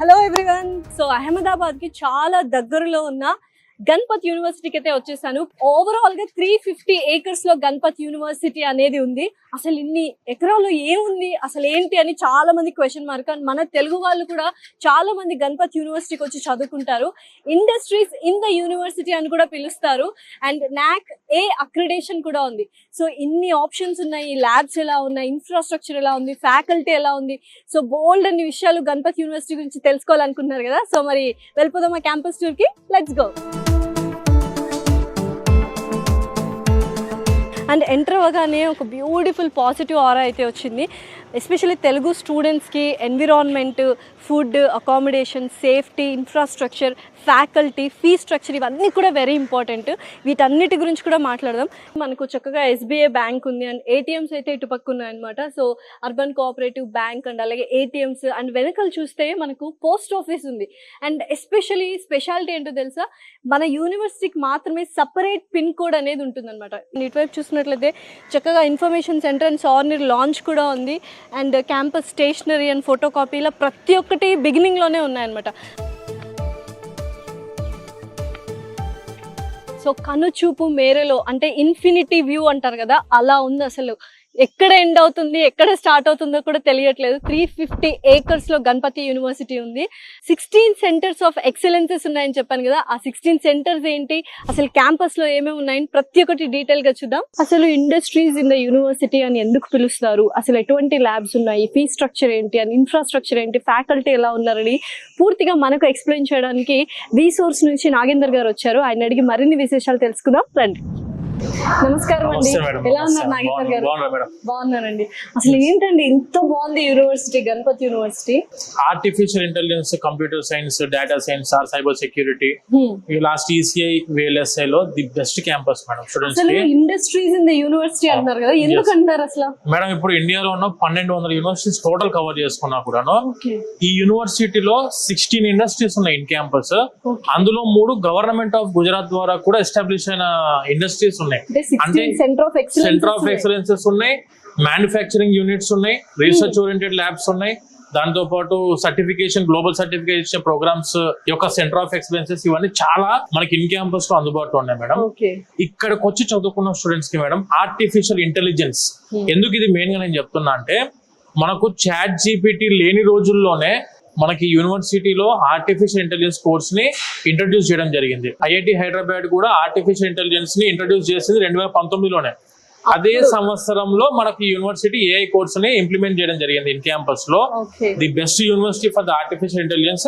Hello everyone. So Ahmedabad కి చాలా దగ్గరలో ఉన్న గణపత్ యూనివర్సిటీకి అయితే వచ్చేసాను. ఓవరాల్ గా 350 acres లో గణపత్ యూనివర్సిటీ అనేది ఉంది. అసలు ఇన్ని ఎకరాలు ఏముంది, అసలు ఏంటి అని చాలా మంది క్వశ్చన్ మార్క్. అండ్ మన తెలుగు వాళ్ళు కూడా చాలా మంది గణపత్ యూనివర్సిటీకి వచ్చి చదువుకుంటారు. ఇండస్ట్రీస్ ఇన్ ద యూనివర్సిటీ అని కూడా పిలుస్తారు. అండ్ NAAC A అక్రిడేషన్ కూడా ఉంది. సో ఇన్ని ఆప్షన్స్ ఉన్నాయి, ల్యాబ్స్ ఎలా ఉన్నాయి, ఇన్ఫ్రాస్ట్రక్చర్ ఎలా ఉంది, ఫ్యాకల్టీ ఎలా ఉంది. సో బోల్డ్ అన్ని విషయాలు గణపత్ యూనివర్సిటీ గురించి తెలుసుకోవాలనుకుంటున్నారు కదా. సో మరి వెళ్ళిపోదాం ఆ క్యాంపస్ టూర్ కి. Let's go. అండ్ ఎంటర్ అవ్వగానే ఒక బ్యూటిఫుల్ పాజిటివ్ ఆరా అయితే వచ్చింది. ఎస్పెషల్లీ తెలుగు స్టూడెంట్స్కి environment, food, accommodation, safety, infrastructure, faculty, fee structure ఇవన్నీ కూడా వెరీ ఇంపార్టెంట్. వీటన్నిటి గురించి కూడా మాట్లాడదాం. మనకు చక్కగా SBI బ్యాంక్ ఉంది అండ్ ATMs అయితే ఇటు పక్క ఉన్నాయన్నమాట. So urban cooperative bank and అలాగే ATMs అండ్ వెనకాల చూస్తే మనకు పోస్ట్ ఆఫీస్ ఉంది. అండ్ ఎస్పెషల్లీ స్పెషాలిటీ ఏంటో తెలుసా, మన యూనివర్సిటీకి మాత్రమే సపరేట్ పిన్ కోడ్ అనేది ఉంటుందన్నమాట. ఇటువైపు చూసినట్లయితే చక్కగా ఇన్ఫర్మేషన్ సెంటర్ అండ్ సార్నర్ లాంచ్ కూడా ఉంది. And campus stationery and photo కాపీల ప్రతి ఒక్కటి బిగినింగ్లోనే ఉన్నాయన్నమాట. సో కనుచూపు మేరలో అంటే ఇన్ఫినిటీ వ్యూ అంటారు కదా, అలా ఉంది. అసలు ఎక్కడ ఎండ్ అవుతుంది, ఎక్కడ స్టార్ట్ అవుతుందో కూడా తెలియట్లేదు. 350 acres లో గణపతి యూనివర్సిటీ ఉంది. 16 centers ఆఫ్ ఎక్సలెన్సెస్ ఉన్నాయని చెప్పాను కదా. ఆ 16 centers ఏంటి, అసలు క్యాంపస్ లో ఏమేమి ఉన్నాయని ప్రతి ఒక్కటి డీటెయిల్ గా చూద్దాం. అసలు ఇండస్ట్రీస్ ఇన్ ద యూనివర్సిటీ అని ఎందుకు పిలుస్తారు, అసలు ఎటువంటి ల్యాబ్స్ ఉన్నాయి, ఫీ స్ట్రక్చర్ ఏంటి అండ్ ఇన్ఫ్రాస్ట్రక్చర్ ఏంటి, ఫ్యాకల్టీ ఎలా ఉన్నారని పూర్తిగా మనకు ఎక్స్ప్లెయిన్ చేయడానికి రీసోర్స్ నుంచి నాగేందర్ గారు వచ్చారు. ఆయన అడిగి మరిన్ని విశేషాలు తెలుసుకుందాం రండి. నమస్కారం అండి, ఎలా ఉన్నారు నాగేందర్ గారు? బాగున్నానండి. అసలు ఏంటండి ఇంత బాగుంది university, Ganpat university? Artificial intelligence, computer science, data science or cyber security last ECI VLSI లో the best campus madam students కి. ఇండస్ట్రీస్ ఇన్ ద యూనివర్సిటీ అంటారు కదా, ఎందుకు అంటారు అసలు? మేడం ఇప్పుడు ఇండియాలో ఉన్న 1200 యూనివర్సిటీస్ టోటల్ కవర్ చేసుకున్నా కూడాను ఈ యూనివర్సిటీలో 16 ఇండస్ట్రీస్ ఉన్నాయి ఇన్ క్యాంపస్. అందులో 3 గవర్నమెంట్ ఆఫ్ గుజరాత్ ద్వారా కూడా ఎస్టాబ్లిష్ అయిన ఇండస్ట్రీస్ ఉన్నాయి. అంటే సెంటర్ ఆఫ్ ఎక్సలెన్సెస్ ఉన్నాయి, మ్యానుఫ్యాక్చరింగ్ యూనిట్స్ ఉన్నాయి, రీసెర్చ్ ఓరియంటెడ్ ల్యాబ్స్ ఉన్నాయి, దాంతో పాటు సర్టిఫికేషన్, గ్లోబల్ సర్టిఫికేషన్ ప్రోగ్రామ్స్ యొక్క సెంటర్ ఆఫ్ ఎక్సలెన్సెస్ ఇవన్నీ చాలా మనకి ఇన్ క్యాంపస్ లో అందుబాటులో ఉన్నాయి మేడం. ఇక్కడికి వచ్చి చదువుకున్న స్టూడెంట్స్ కి మేడం ఆర్టిఫిషియల్ ఇంటెలిజెన్స్ ఎందుకు ఇది మెయిన్ గా నేను చెప్తున్నా అంటే, మనకు ChatGPT లేని రోజుల్లోనే మనకి యూనివర్సిటీలో ఆర్టిఫిషియల్ ఇంటెలిజెన్స్ కోర్స్ ని ఇంట్రడ్యూస్ చేయడం జరిగింది. IIT హైదరాబాద్ కూడా ఆర్టిఫిషియల్ ఇంటెలిజెన్స్ ని ఇంట్రడ్యూస్ చేసింది 2019లోనే. అదే సంవత్సరంలో మనకి యూనివర్సిటీ AI కోర్స్ ని ఇంప్లిమెంట్ చేయడం జరిగింది ఇన్ క్యాంపస్ లో. The best university for the artificial intelligence